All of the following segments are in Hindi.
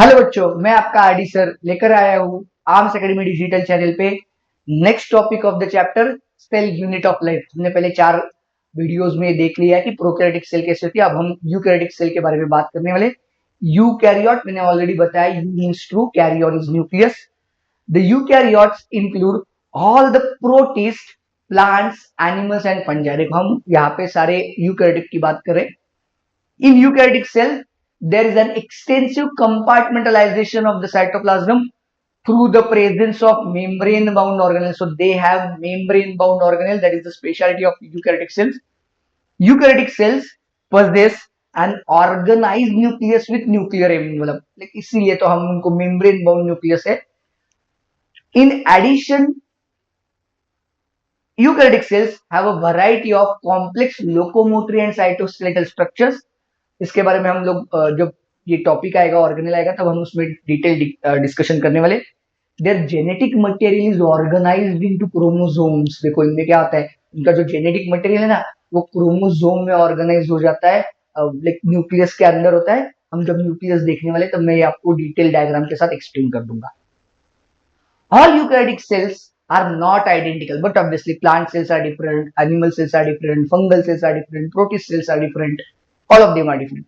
हेलो बच्चों, मैं आपका आरडी सर लेकर आया हूँ आर्म्स एकेडमी डिजिटल चैनल पे next topic of the chapter cell unit of life. हमने पहले 4 वीडियोस में देख लिया है कि प्रोकैरियोटिक सेल कैसे होती है। अब हम यूकैरियोटिक सेल के बारे में बात करने वाले। यूकैरियोट मैंने ऑलरेडी बताया, you means true, कैरियोन is nucleus. The eukaryotes include all the protist, plants, animals and fungi. देखो हम यहाँ पे सारे यूकैरियोटिक की बात करें। In eukaryotic cell, there is an extensive compartmentalization of the cytoplasm through the presence of membrane-bound organelles. So they have membrane-bound organelle. That is the specialty of eukaryotic cells. Eukaryotic cells possess an organized nucleus with nuclear envelope. Like इसीलिए तो हम उनको membrane-bound nucleus है. In addition, eukaryotic cells have a variety of complex locomotory and cytoskeletal structures. इसके बारे में हम लोग जब ये टॉपिक आएगा, ऑर्गेनल आएगा, तब हम उसमें डिटेल डिस्कशन करने वाले। There genetic material is organised into chromosomes. देखो इनमें क्या होता है, इनका जो जेनेटिक मटेरियल है ना, वो क्रोमोसोम में ऑर्गेनाइज हो जाता है, लाइक न्यूक्लियस के अंदर होता है। हम जब न्यूक्लियस देखने वाले तब मैं ये आपको डिटेल डायग्राम के साथ एक्सप्लेन कर दूंगा। All eukaryotic cells are not identical, but obviously plant cells are different, animal cells are different, fungal cells are different, protist cells are different. All of them are different.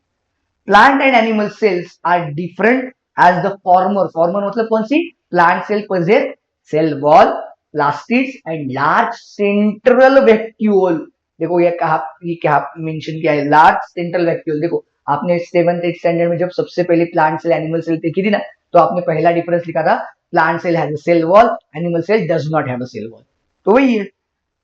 Plant and animal cells are different as the former मतलब कौन सी? Plant cell possess cell wall, plastids and large central vacuole. देखो ये क्या मेंशन किया है, लार्ज सेंट्रल वैक्यूल। देखो आपने 7th 8th स्टैंडर्ड में जब सबसे पहले प्लांट सेल एनिमल सेल देखी थी ना, तो आपने पहला डिफरेंस लिखा था, plant cell has a cell wall, animal cell does not have a cell wall. तो वही है,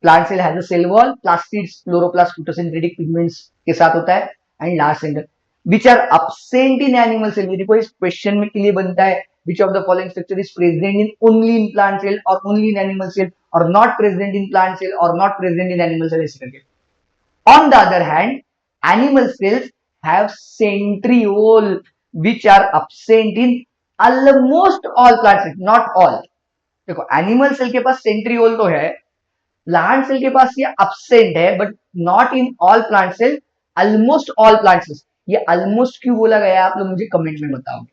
plant cell has a cell wall, plastids chloroplast photosynthetic pigments के साथ होता है, and large central which are absent in animal cell। देखो इस क्वेश्चन में के लिए बनता है, which of the following structure is present in only in plant cell or only in animal cell or not present in plant cell or not present in animal cell, ऐसे करके। On the other hand, animal cells have centriole which are absent in almost all plant cells, not all। देखो एनिमल सेल के पास सेंट्रियोल तो है, प्लांट सेल के पास ये absent है, but not in all plant cell, almost all plant cells. ये ऑलमोस्ट क्यों बोला गया आप लोग मुझे कमेंट में बताओगे।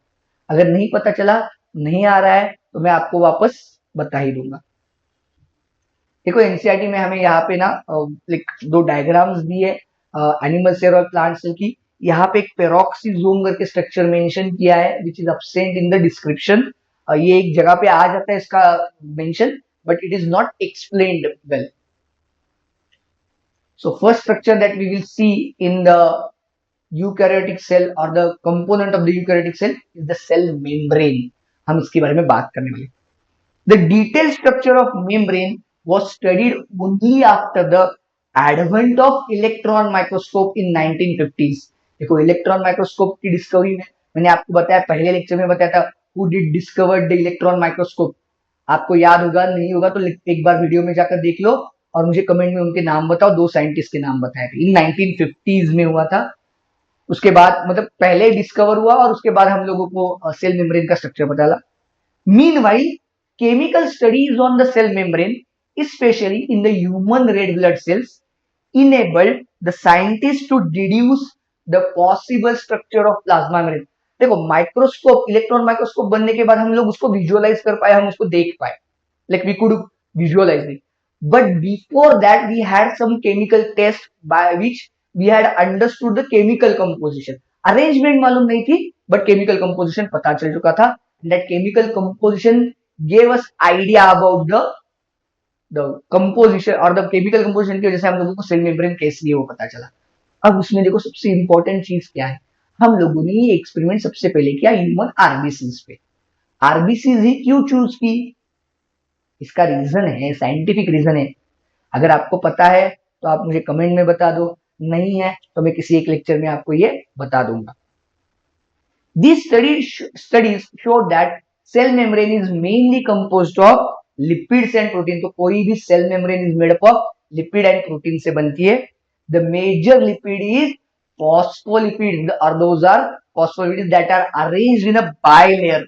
अगर नहीं पता चला, नहीं आ रहा है, तो मैं आपको वापस बता ही दूंगा। देखो एनसीईआरटी में हमें यहाँ पे ना लाइक 2 डायग्राम्स दिए एनिमल सेल और प्लांट सेल की। यहाँ पे एक पेरोक्सीजोम करके स्ट्रक्चर मेंशन किया है which is absent in the description. ये एक जगह पे आ जाता है इसका mention, but it is not explained well. So first structure that we will see in the eukaryotic cell or the component of the eukaryotic cell is the cell membrane। हम इसके बारे में बात करने वाले। The detailed structure of membrane was studied only after the advent of electron microscope in 1950s। देखो इलेक्ट्रॉन माइक्रोस्कोप की डिस्कवरी में मैंने आपको बताया, पहले लेक्चर में बताया था, who did discovered the electron microscope। आपको याद होगा, नहीं होगा तो एक बार वीडियो में जाकर देख लो और मुझे कमेंट में उनके नाम बताओ। 2 साइंटिस्ट के नाम बताए थे, इन 1950s में हुआ था। उसके बाद मतलब पहले डिस्कवर हुआ और उसके बाद हम लोगों को सेल मेम्ब्रेन का स्ट्रक्चर पता चला। Meanwhile chemical studies on the cell membrane, especially in the human red blood cells, enabled the scientists to deduce the possible structure of plasma membrane। देखो माइक्रोस्कोप, इलेक्ट्रॉन माइक्रोस्कोप बनने के बाद हम लोग उसको विजुअलाइज कर पाए, हम उसको देख पाए, like we could visualise it. But before that we had some chemical test by which we had understood the chemical composition। Arrangement मालूम नहीं थी, बट केमिकल कंपोजिशन पता चल चुका था। That chemical composition gave us idea about the composition और the chemical composition की वजह से हम लोगों को सेल मेम्ब्रेन कैसी है वो पता चला। अब उसमें देखो सबसे इंपॉर्टेंट चीज क्या है, हम लोगों ने ये एक्सपेरिमेंट सबसे पहले किया ह्यूमन आरबीसीज पे। आरबीसीज ही क्यों चूज की, इसका रीजन है, साइंटिफिक रीजन है। अगर आपको पता है तो आप मुझे कमेंट में बता दो, नहीं है तो मैं किसी एक लेक्चर में आपको ये बता दूंगा। These studies show that cell membrane is mainly composed of lipids and protein। तो कोई भी cell membrane is made up of lipid and protein से बनती है। The major lipid is phospholipids, or those are phospholipids that are arranged in a bilayer।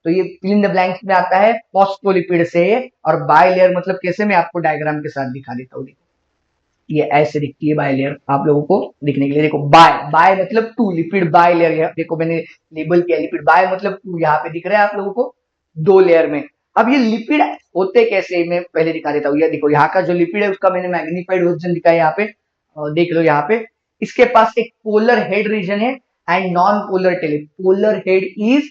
तो ये fill in the blanks में आता है phospholipids से, और bilayer मतलब कैसे, मैं आपको डायग्राम के साथ दिखा देता हूँ। ये ऐसे दिखती है बायलेयर, आप लोगों को दिखने के लिए। देखो बाय बाय मतलब टू, लिपिड बाय लेयर, देखो मैंने लेबल किया लिपिड बाय मतलब टू, यहाँ पे दिख रहा है आप लोगों को दो लेयर में। अब ये लिपिड होते कैसे, मैं पहले दिखा देता हूँ। ये देखो यहाँ का जो लिपिड है उसका मैंने मैग्नीफाइड वर्जन दिखाया यहाँ पे, देख लो यहाँ पे। इसके पास एक पोलर हेड रीजन है and non polar tail. Polar head is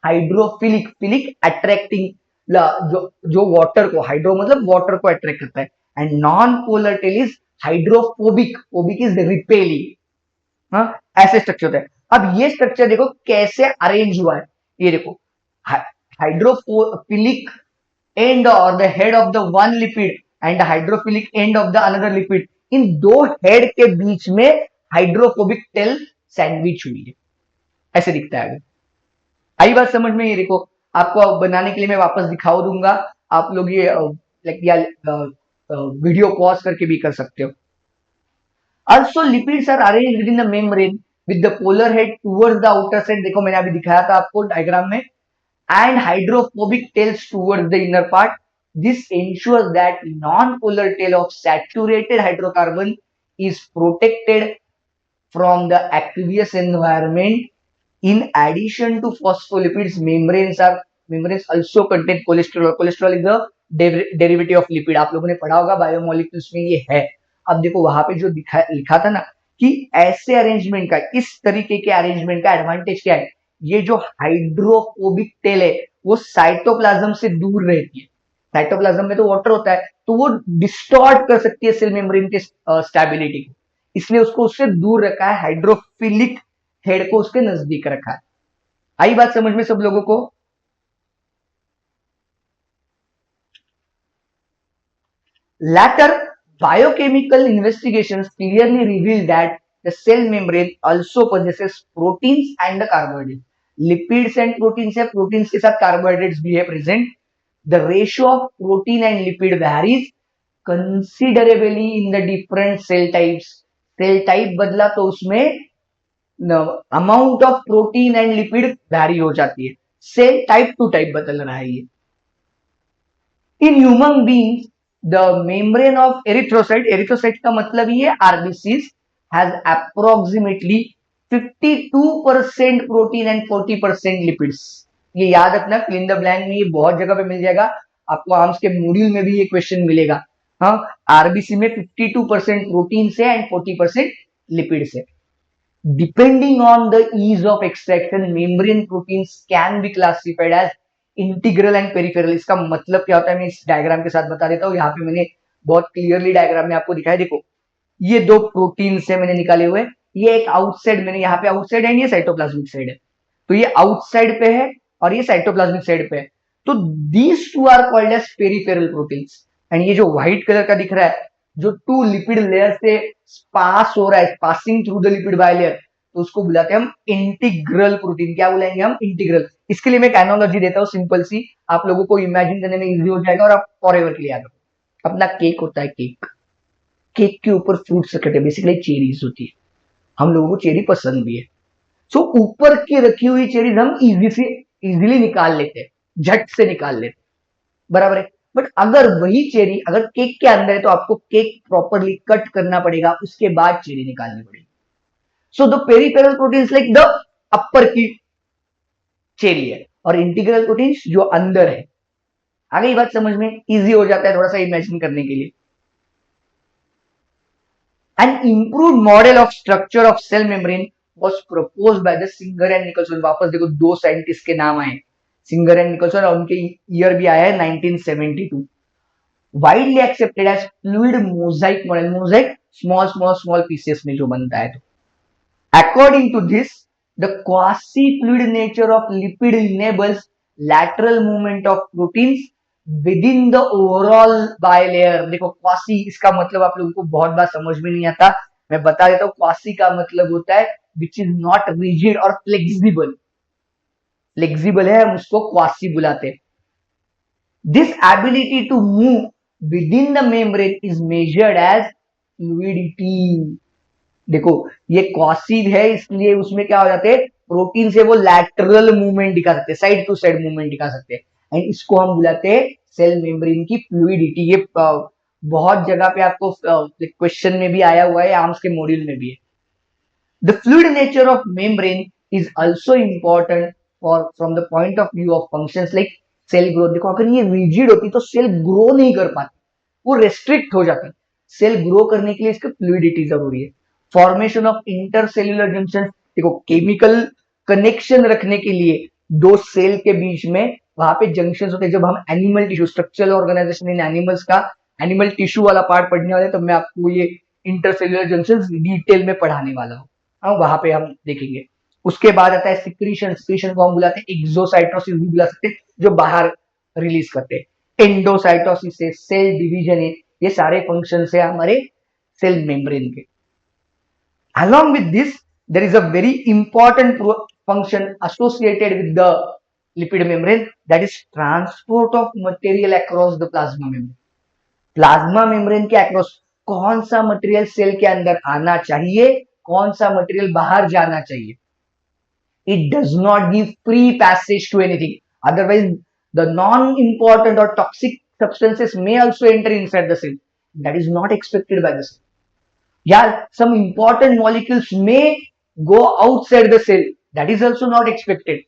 hydrophilic, philic attracting, जो जो वाटर को, हाइड्रो मतलब वाटर को अट्रैक्ट करता है, and non polar tail is hydrophobic, phobic is repelling. हाँ, ऐसे स्ट्रक्चर होता है। अब ये स्ट्रक्चर देखो कैसे अरेंज हुआ है, ये देखो हाइड्रोफिलिक एंड और the head of the one lipid end hydrophilic end of the another lipid, इन दो हेड के बीच में हाइड्रोफोबिक टेल सैंडविच हुई है, ऐसे दिखता है। आई बात समझ में? ये देखो आपको बनाने के लिए मैं वापस दिखाओ दूंगा, आप लोग ये या वीडियो पॉज करके भी कर सकते हो। Also, lipids are arranged within the membrane with the polar head towards the outer side. देखो मैंने अभी दिखाया था आपको डायग्राम में, and hydrophobic tails towards the inner part. This ensures that non-polar tail of saturated hydrocarbon is protected from the aqueous environment. In addition to phospholipids, membranes also contain cholesterol. Cholesterol is a derivative of lipid. आप लोगों ने पढ़ा होगा बायोमोलिक्यूल्स में ये है। अब देखो वहां पे जो लिखा था ना कि ऐसे अरेंजमेंट का, इस तरीके के अरेंजमेंट का एडवांटेज क्या है, ये जो हाइड्रोफोबिक टेल है वो साइटोप्लाज्म से दूर रहती है। साइटोप्लाज्म में तो वाटर होता है, तो वो डिस्टॉर्ट कर सकती है सेल मेम्ब्रेन के स्टेबिलिटी को, इसलिए उसको उससे दूर रखा है, हाइड्रोफिलिक हेड को उसके नजदीक रखा है। आई बात समझ में सब लोगों को? Later biochemical investigations clearly reveal that the cell membrane also possesses proteins and the carbohydrates. Lipids and proteins है, proteins के साथ carbohydrates भी है present. The ratio of protein and lipid varies considerably in the different cell types. Cell type बदला तो उसमें amount of protein and lipid vary हो जाती है। सेल टाइप टू टाइप बदल रहा है ये। In human beings the membrane of erythrocyte का मतलब ही है RBCs, has approximately 52% protein and 40% lipids. ये याद रखना, फिल इन द ब्लैंक में ये बहुत जगह पे मिल जाएगा आपको, आर्म्स के मॉड्यूल में भी ये क्वेश्चन मिलेगा। हाँ, आरबीसी में 52% प्रोटीन से एंड 40% लिपिड से। Depending on the ease of extraction, membrane proteins can be classified as integral and peripheral. इसका मतलब क्या होता है मैं इस डायग्राम के साथ बता देता हूँ। यहाँ पे मैंने बहुत क्लियरली डायग्राम में आपको दिखाया, देखो ये दो प्रोटीन से मैंने निकाले हुए, ये एक आउटसाइड, मैंने यहाँ पे आउटसाइड एंड ये साइटोप्लाज्मिक साइड है, तो ये आउटसाइड पे है और ये साइटोप्लाज्मिक साइड पे है, तो these two are called as peripheral proteins. And ये जो व्हाइट कलर का दिख रहा है, जो टू लिपिड लेयर से पास हो रहा है, passing through the lipid bilayer, तो उसको बुलाते हैं हम इंटीग्रल प्रोटीन। क्या बुलाएंगे हम? इंटीग्रल। इसके लिए मैं एनालॉजी देता हूँ सिंपल सी, आप लोगों को इमेजिन करने में इजी हो जाएगा और आप फॉरएवर के लिए याद रखो। अपना केक होता है, केक, केक के ऊपर फ्रूट्स रखे थे, बेसिकली चेरीज होती है, हम लोगों को चेरी पसंद भी है, सो ऊपर की रखी हुई चेरीज हम इजीली निकाल लेते हैं, झट से निकाल लेते, बराबर है। बट अगर वही चेरी अगर केक के अंदर है तो आपको केक प्रॉपरली कट करना पड़ेगा, उसके बाद चेरी निकालनी पड़ेगी। So the peripheral proteins like the upper की चेरी है, और इंटीग्रल प्रोटीन्स जो अंदर है। आगे ये बात समझ में इजी हो जाता है थोड़ा सा इमेजिन करने के लिए। An improved model of structure of cell membrane was proposed by the Singer and Nicholson। वापस देखो दो साइंटिस्ट के नाम आए, सिंगर एंड निकोलसन, और उनके ईयर भी आया है 1972। Widely accepted as fluid mosaic model, mosaic small small small pieces में जो बनता है। According to this, the quasi-fluid nature of lipid enables lateral movement of proteins within the overall bilayer। देखो क्वासी, इसका मतलब आप लोगों को बहुत बार समझ में नहीं आता, मैं बता देता हूँ। क्वासी का मतलब होता है विच इज नॉट रिजिड और फ्लेक्सिबल। फ्लेक्सिबल है, हम उसको क्वासी बुलाते हैं। This ability to move within the membrane is measured as fluidity. देखो ये क्वासी है, इसलिए उसमें क्या हो जाते हैं, प्रोटीन से वो लैटरल मूवमेंट दिखा सकते हैं, साइड टू साइड मूवमेंट दिखा सकते हैं, एंड इसको हम बुलाते हैं सेल मेम्ब्रेन की फ्लूइडिटी। ये बहुत जगह पे आपको क्वेश्चन में भी आया हुआ है, आर्म्स के मॉड्यूल में भी है. The fluid nature of membrane is also important for from the point of view of functions like cell growth. देखो अगर ये rigid होती तो सेल ग्रो नहीं कर पाती, वो रेस्ट्रिक्ट हो जाती. सेल ग्रो करने के लिए इसकी फ्लूइडिटी जरूरी है. फॉर्मेशन ऑफ इंटरसेल्युलर जंक्शन, देखो केमिकल कनेक्शन रखने के लिए दो सेल के बीच में वहां पे जंक्शन होते हैं. जब हम एनिमल टिश्यू स्ट्रक्चरल ऑर्गेनाइजेशन इन एनिमल्स का एनिमल टिश्यू वाला पार्ट पढ़ने वाले, तब मैं आपको ये इंटरसेल्युलर जंक्शन डिटेल में पढ़ाने वाला हूँ. वहां पे हम देखेंगे. उसके बाद आता है सिक्रीशन. सिक्रीशन को हम बुलाते हैं एक्सोसाइटोसिस भी बुला सकते हैं, जो बाहर रिलीज करते हैं. एंडोसाइटोसिस है, सेल डिवीजन है, ये सारे फंक्शन है हमारे सेल मेम्ब्रेन के. Along with this, there is a very important function associated with the lipid membrane, that is transport of material across the plasma membrane. Plasma membrane के अक्रॉस कौन सा मटेरियल सेल के अंदर आना चाहिए, कौन सा मटेरियल बाहर जाना चाहिए. It does not give free passage to anything, otherwise the non important और toxic substances may also enter inside the cell. That is not expected by the cell. Yeah, some important molecules may go outside the cell. That is also not expected.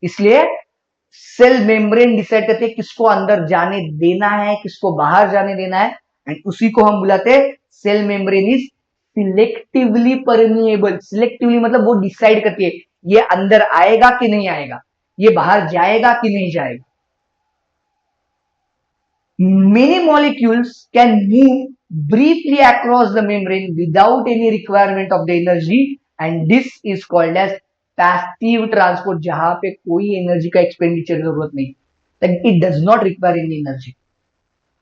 इसलिए सेल मेम्ब्रेन डिसाइड करते हैं किसको अंदर जाने देना है, किसको बाहर जाने देना है, एंड उसी को हम बुलाते हैं cell membrane is selectively permeable. Selectively मतलब वो डिसाइड करती है ये अंदर आएगा कि नहीं आएगा, ये बाहर जाएगा कि नहीं जाएगा. Many molecules can move briefly across the membrane without any requirement of the energy, and this is called as passive transport, जहां पे कोई एनर्जी का एक्सपेंडिचर जरूरत नहीं, like it does not require any energy.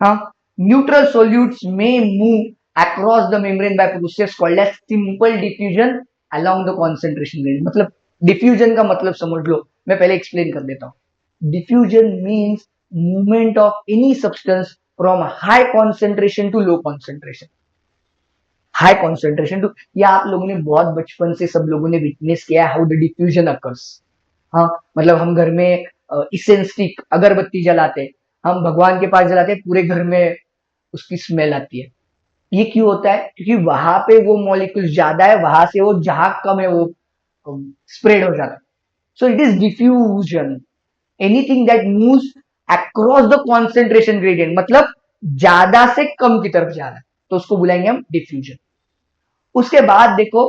हाँ, neutral solutes may move across the membrane by process called as simple diffusion along the concentration gradient. मतलब diffusion का मतलब समझ लो, मैं पहले एक्सप्लेन कर देता हूँ. Diffusion means movement of any substance from high concentration to low concentration. High concentration to, ये आप लोगों ने बहुत बचपन से सब लोगों ने विटनेस किया है, हाउ द डिफ्यूजन अकर्स. हाँ, मतलब हम घर में इसेंस स्टिक अगरबत्ती जलाते हैं, हम भगवान के पास जलाते हैं, पूरे घर में उसकी स्मेल आती है. ये क्यों होता है? क्योंकि वहां पे वो मॉलिक्यूल ज्यादा है, वहां से वो जहां कम है वो स्प्रेड हो जाता है. So it is diffusion, anything that moves across the concentration gradient, मतलब ज्यादा से कम की तरफ जा रहा है, तो उसको बुलाएंगे हम डिफ्यूजन. उसके बाद देखो,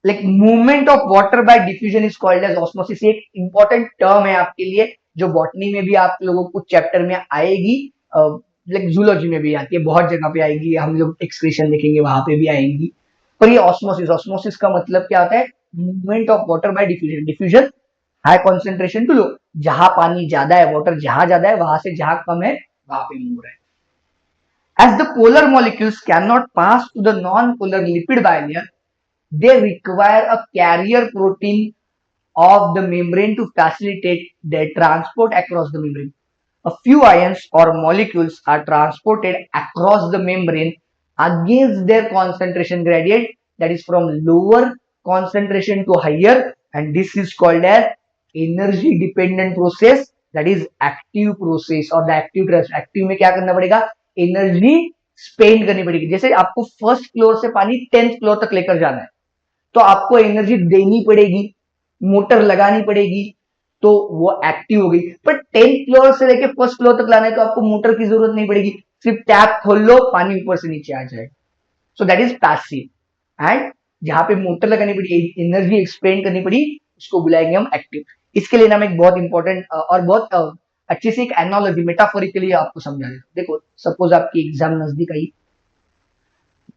like movement of water by diffusion is called as osmosis. एक इंपॉर्टेंट टर्म है आपके लिए, जो बॉटनी में भी आप लोगों को चैप्टर में आएगी, लाइक जूलॉजी में भी आती है, बहुत जगह पे आएगी, हम लोग एक्सक्रीशन देखेंगे वहां पे भी आएंगी. पर ये ऑस्मोसिस, ऑस्मोसिस का मतलब क्या होता है? Movement of water by diffusion. Diffusion high concentration to low, जहां पानी ज्यादा है, वाटर जहां ज्यादा है, वहां से जहां कम है वहां पे मूव रहा है. As the polar molecules cannot pass to the non-polar lipid bilayer, they require a carrier protein of the membrane to facilitate their transport across the membrane. A few ions or molecules are transported across the membrane against their concentration gradient, that is from lower concentration to higher, and this is called as energy dependent process, that is active process. और the active में क्या करना पड़ेगा? एनर्जी स्पेंड करनी पड़ेगी. जैसे आपको फर्स्ट फ्लोर से पानी 10th फ्लोर तक लेकर जाना है, तो आपको एनर्जी देनी पड़ेगी, मोटर लगानी पड़ेगी, तो वो एक्टिव हो गई. पर 10th फ्लोर से लेके फर्स्ट फ्लोर तक लाना है तो आपको मोटर की जरूरत नहीं पड़ेगी, सिर्फ टैप खोल लो, पानी ऊपर से नीचे आ जाएगा. So that is passive. And जहां पे मोटर लगानी पड़ी, एनर्जी एक्सपेंड करनी पड़ी, उसको बुलाएंगे हम एक्टिव. इसके लिए नाम एक बहुत इंपॉर्टेंट और बहुत अच्छी सी एक एनालॉजी मेटाफोरिकली आपको समझा देता. देखो सपोज आपकी एग्जाम नजदीक आई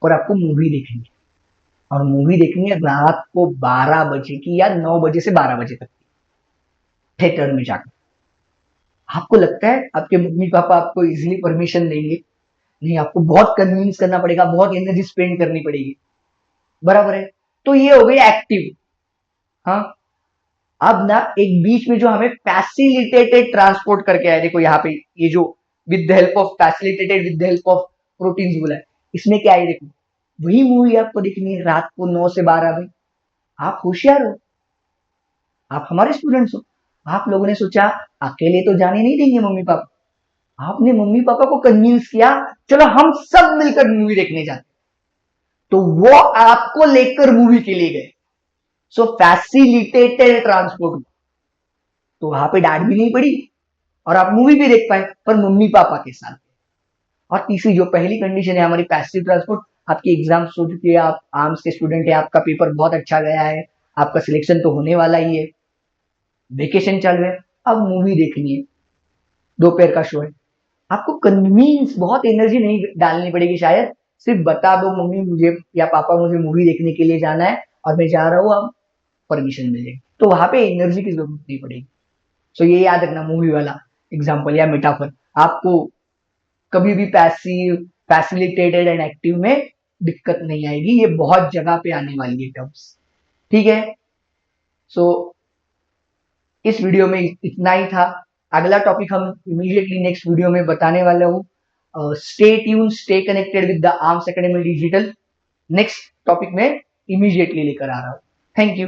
और आपको मूवी देखनी है, और मूवी देखनी है रात को 12 बजे की या 9 बजे से 12 बजे तक थिएटर में जाकर. आपको लगता है आपके मम्मी पापा आपको इजीली परमिशन देंगे? नहीं, आपको बहुत कन्विंस करना पड़ेगा, बहुत एनर्जी स्पेंड करनी पड़ेगी, बराबर है. तो ये हो गई एक्टिव. हाँ, अब ना एक बीच में जो हमें फैसिलिटेटेड ट्रांसपोर्ट करके आया, देखो यहाँ पे ये जो with the help of facilitated with the help of proteins बोला है, इसमें क्या है? देखो वही मूवी आपको देखनी है रात को 9 से 12 में. आप होशियार हो, आप हमारे स्टूडेंट्स हो, आप लोगों ने सोचा अकेले तो जाने नहीं देंगे मम्मी पापा, आपने मम्मी पापा को कन्विंस किया, चलो हम सब मिलकर मूवी देखने जाते, तो वो आपको लेकर मूवी के लिए गए। सो फैसिलिटेटेड ट्रांसपोर्ट, तो वहां पे डांट भी नहीं पड़ी और आप मूवी भी देख पाए, पर मम्मी पापा के साथ। और तीसरी जो पहली कंडीशन है हमारी पैसिव ट्रांसपोर्ट, आपकी एग्जाम्स हो चुकी है, आप आर्म्स के स्टूडेंट है, आपका पेपर बहुत अच्छा गया है, आपका सिलेक्शन तो होने वाला ही है, वेकेशन चल रहे, अब मूवी देखनी है, दोपहर का शो है, आपको कन्वींस बहुत एनर्जी नहीं डालनी पड़ेगी, शायद सिर्फ बता दो मम्मी मुझे या पापा मुझे मूवी देखने के लिए जाना है और मैं जा रहा हूँ, अब परमिशन मिलेगी, तो वहां पे एनर्जी की जरूरत नहीं पड़ेगी। सो ये याद रखना मूवी वाला एग्जाम्पल या मेटाफर, आपको कभी भी पैसिव, फैसिलिटेटेड एंड एक्टिव में दिक्कत नहीं आएगी, ये बहुत जगह पे आने वाली है टर्म्स। ठीक है, सो इस वीडियो में इतना ही था। अगला टॉपिक हम इमीडिएटली नेक्स्ट वीडियो में बताने वाला हूँ। Stay tune, stay connected with the arms academy digital. Next topic में इमीडिएटली लेकर आ रहा हूँ। Thank you.